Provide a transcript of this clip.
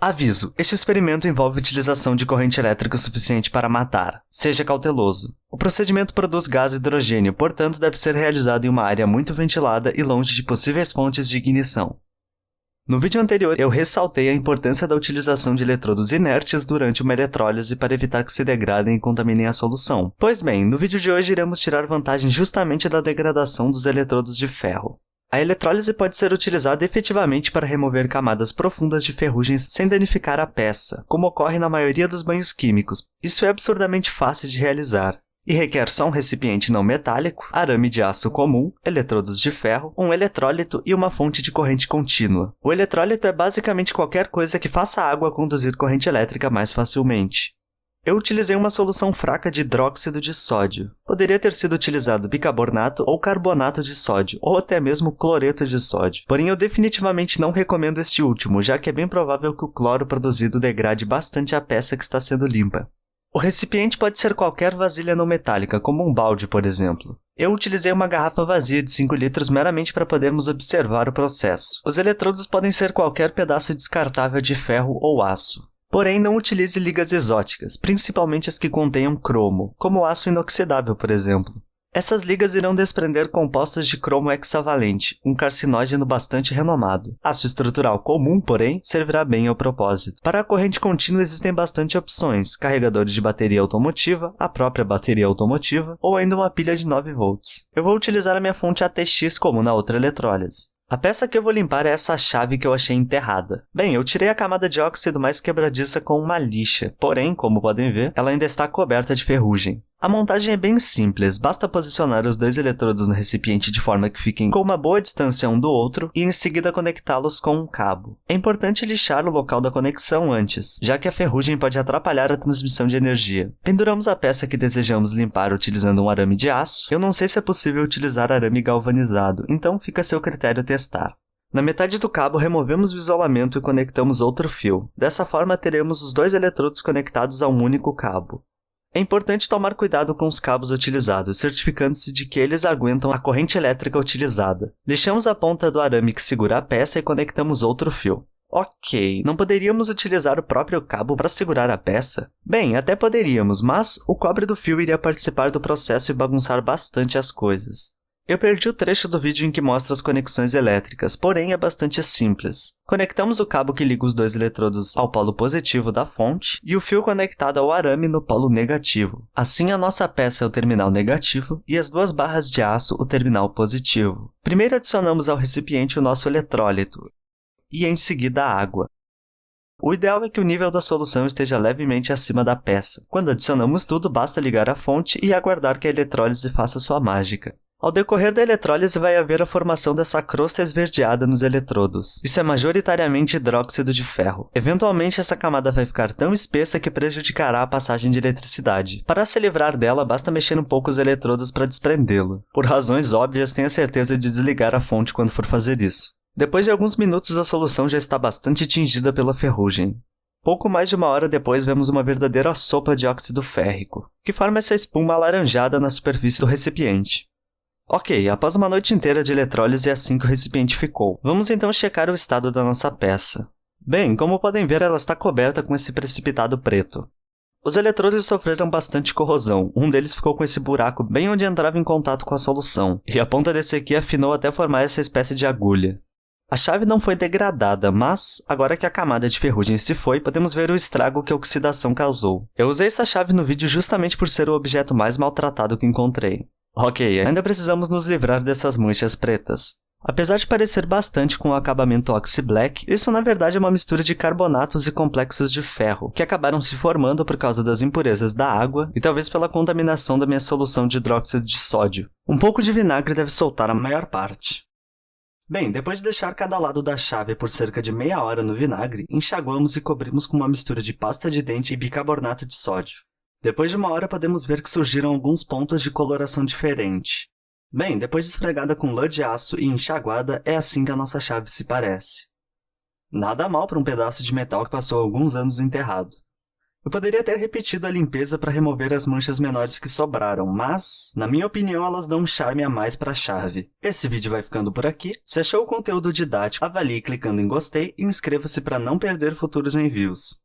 Aviso: este experimento envolve utilização de corrente elétrica suficiente para matar. Seja cauteloso. O procedimento produz gás hidrogênio, portanto deve ser realizado em uma área muito ventilada e longe de possíveis fontes de ignição. No vídeo anterior, eu ressaltei a importância da utilização de eletrodos inertes durante uma eletrólise para evitar que se degradem e contaminem a solução. Pois bem, no vídeo de hoje iremos tirar vantagem justamente da degradação dos eletrodos de ferro. A eletrólise pode ser utilizada efetivamente para remover camadas profundas de ferrugens sem danificar a peça, como ocorre na maioria dos banhos químicos. Isso é absurdamente fácil de realizar. E requer só um recipiente não metálico, arame de aço comum, eletrodos de ferro, um eletrólito e uma fonte de corrente contínua. O eletrólito é basicamente qualquer coisa que faça a água conduzir corrente elétrica mais facilmente. Eu utilizei uma solução fraca de hidróxido de sódio. Poderia ter sido utilizado bicarbonato ou carbonato de sódio, ou até mesmo cloreto de sódio. Porém, eu definitivamente não recomendo este último, já que é bem provável que o cloro produzido degrade bastante a peça que está sendo limpa. O recipiente pode ser qualquer vasilha não metálica, como um balde, por exemplo. Eu utilizei uma garrafa vazia de 5 litros meramente para podermos observar o processo. Os eletrodos podem ser qualquer pedaço descartável de ferro ou aço. Porém, não utilize ligas exóticas, principalmente as que contenham cromo, como o aço inoxidável, por exemplo. Essas ligas irão desprender compostos de cromo hexavalente, um carcinógeno bastante renomado. Aço estrutural comum, porém, servirá bem ao propósito. Para a corrente contínua existem bastante opções: carregadores de bateria automotiva, a própria bateria automotiva, ou ainda uma pilha de 9 volts. Eu vou utilizar a minha fonte ATX como na outra eletrólise. A peça que eu vou limpar é essa chave que eu achei enterrada. Bem, eu tirei a camada de óxido mais quebradiça com uma lixa, porém, como podem ver, ela ainda está coberta de ferrugem. A montagem é bem simples, basta posicionar os dois eletrodos no recipiente de forma que fiquem com uma boa distância um do outro e em seguida conectá-los com um cabo. É importante lixar o local da conexão antes, já que a ferrugem pode atrapalhar a transmissão de energia. Penduramos a peça que desejamos limpar utilizando um arame de aço. Eu não sei se é possível utilizar arame galvanizado, então fica a seu critério testar. Na metade do cabo, removemos o isolamento e conectamos outro fio. Dessa forma, teremos os dois eletrodos conectados a um único cabo. É importante tomar cuidado com os cabos utilizados, certificando-se de que eles aguentam a corrente elétrica utilizada. Lixamos a ponta do arame que segura a peça e conectamos outro fio. Ok, não poderíamos utilizar o próprio cabo para segurar a peça? Bem, até poderíamos, mas o cobre do fio iria participar do processo e bagunçar bastante as coisas. Eu perdi o trecho do vídeo em que mostra as conexões elétricas, porém é bastante simples. Conectamos o cabo que liga os dois eletrodos ao polo positivo da fonte e o fio conectado ao arame no polo negativo. Assim, a nossa peça é o terminal negativo e as duas barras de aço o terminal positivo. Primeiro adicionamos ao recipiente o nosso eletrólito e em seguida a água. O ideal é que o nível da solução esteja levemente acima da peça. Quando adicionamos tudo, basta ligar a fonte e aguardar que a eletrólise faça sua mágica. Ao decorrer da eletrólise vai haver a formação dessa crosta esverdeada nos eletrodos. Isso é majoritariamente hidróxido de ferro. Eventualmente essa camada vai ficar tão espessa que prejudicará a passagem de eletricidade. Para se livrar dela, basta mexer um pouco os eletrodos para desprendê-lo. Por razões óbvias, tenha certeza de desligar a fonte quando for fazer isso. Depois de alguns minutos, a solução já está bastante tingida pela ferrugem. Pouco mais de uma hora depois, vemos uma verdadeira sopa de óxido férrico, que forma essa espuma alaranjada na superfície do recipiente. Ok, após uma noite inteira de eletrólise é assim que o recipiente ficou. Vamos então checar o estado da nossa peça. Bem, como podem ver, ela está coberta com esse precipitado preto. Os eletrodos sofreram bastante corrosão, um deles ficou com esse buraco bem onde entrava em contato com a solução, e a ponta desse aqui afinou até formar essa espécie de agulha. A chave não foi degradada, mas, agora que a camada de ferrugem se foi, podemos ver o estrago que a oxidação causou. Eu usei essa chave no vídeo justamente por ser o objeto mais maltratado que encontrei. Ok, ainda precisamos nos livrar dessas manchas pretas. Apesar de parecer bastante com o acabamento Oxy Black, isso na verdade é uma mistura de carbonatos e complexos de ferro, que acabaram se formando por causa das impurezas da água e talvez pela contaminação da minha solução de hidróxido de sódio. Um pouco de vinagre deve soltar a maior parte. Bem, depois de deixar cada lado da chave por cerca de meia hora no vinagre, enxaguamos e cobrimos com uma mistura de pasta de dente e bicarbonato de sódio. Depois de uma hora podemos ver que surgiram alguns pontos de coloração diferente. Bem, depois de esfregada com lã de aço e enxaguada, é assim que a nossa chave se parece. Nada mal para um pedaço de metal que passou alguns anos enterrado. Eu poderia ter repetido a limpeza para remover as manchas menores que sobraram, mas, na minha opinião, elas dão um charme a mais para a chave. Esse vídeo vai ficando por aqui. Se achou o conteúdo didático, avalie clicando em gostei e inscreva-se para não perder futuros envios.